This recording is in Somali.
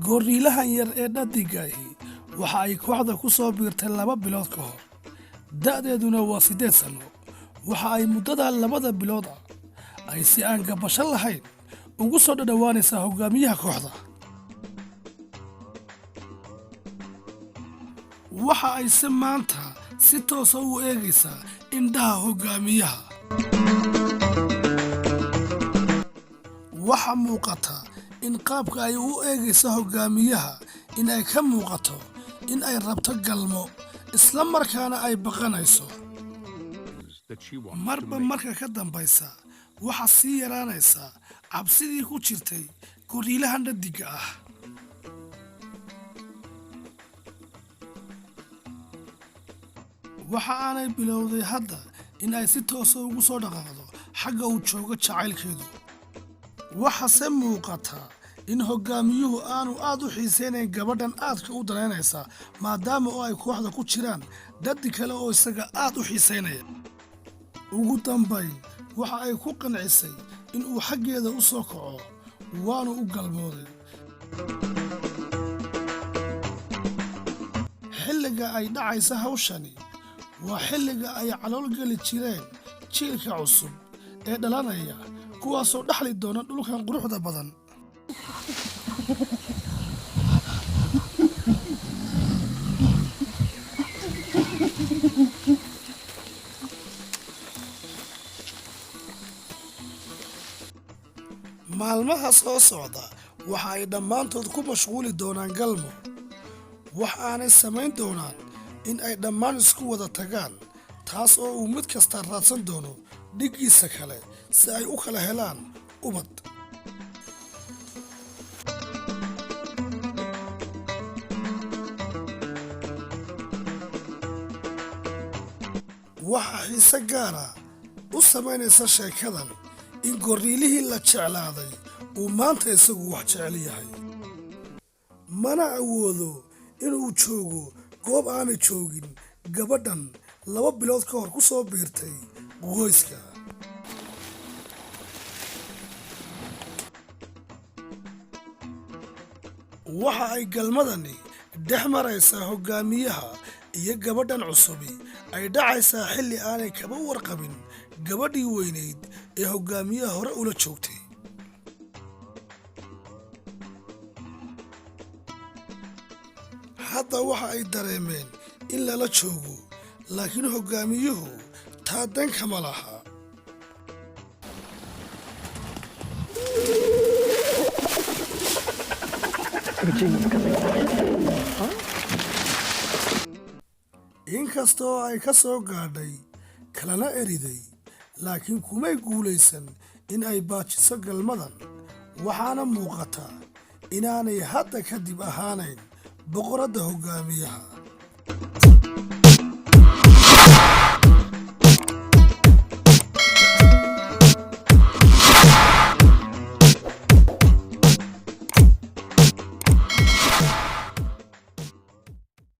Gooriilahan yar ee dhaddigga ahi waxa ay kooxda ku soo biirtay 2 bilood ka hor, da'deeduna waa 8 sano. Waxa ay muddada 2 bilood ah ay si aan gabasho lahayn ugu soo dhadhawaanaysaa hogaamiyaha kooxda. Waxa ay si maanta si toos ah u eegaysaa indhaha hogaamiyaha. Waxa muuqata in qaabka ay u eegayso hogaamiyaha in ay ka muuqato in ay rabto galmo, isla markaana ay baqanayso. Marba marka ka dambaysa waxa sii yaraanaysa cabsidii ku jirtay gooriilahan dhaddigga ah. Waxa aanay bilowday hadda in ay si toos ah ugu soo dhaqaaqdo xagga uu joogo jacaylkeedu. Waxase muuqata in hogaamiyuhu aanu aad u xiisaynayn gabadhan aadka u danaynaysa, maadaama oo ay kooxda ku jiraan dhaddig kale oo isaga aad u xiisaynaya. Ugu dambayn waxa ay ku qancisay in uu xaggeeda u soo kaco, waanu u galmooday. Xilliga ay dhacaysa hawshani waa xilliga ay calool geli jireen jiilka cusub ee dhalanaya, kuwaasoo dhaxli doona dhulkan quruxda badan. Maalmaha soo socda waxa ay dhammaantood ku mashquuli doonaan galmo. Waxa aanay samayn doonaan in ay dhammaan isku wada tagaan, taas oo uu mid kasta raadsan doono dhiggiisa kale si ay u kala helaan ubad. Waxa xiise gaara u samaynaysa sheekadan in gooriilihii la jeclaaday uu maanta isagu wax jecel yahay, mana awoodo inuu joogo goob aanay joogin gabadhan 2 bilood ka hor ku soo biirtay qoyska. Waxa ay galmadani dhex maraysaa hogaamiyaha iyo gabadhan cusubi ay dhacaysaa xilli aanay kaba warqabin gabadhii weynayd ee hogaamiyaha hore ula joogtay. Hadda waxa ay dareemeen in lala joogo, laakiin hogaamiyuhu taa dan kama laha. Inkastoo ay ka soo gaadhay kalana eriday, laakiin kumay guulaysan in ay baajiso galmadan. Waxaana muuqata inaanay hadda kadib ahaanayn boqoradda hogaamiyaha.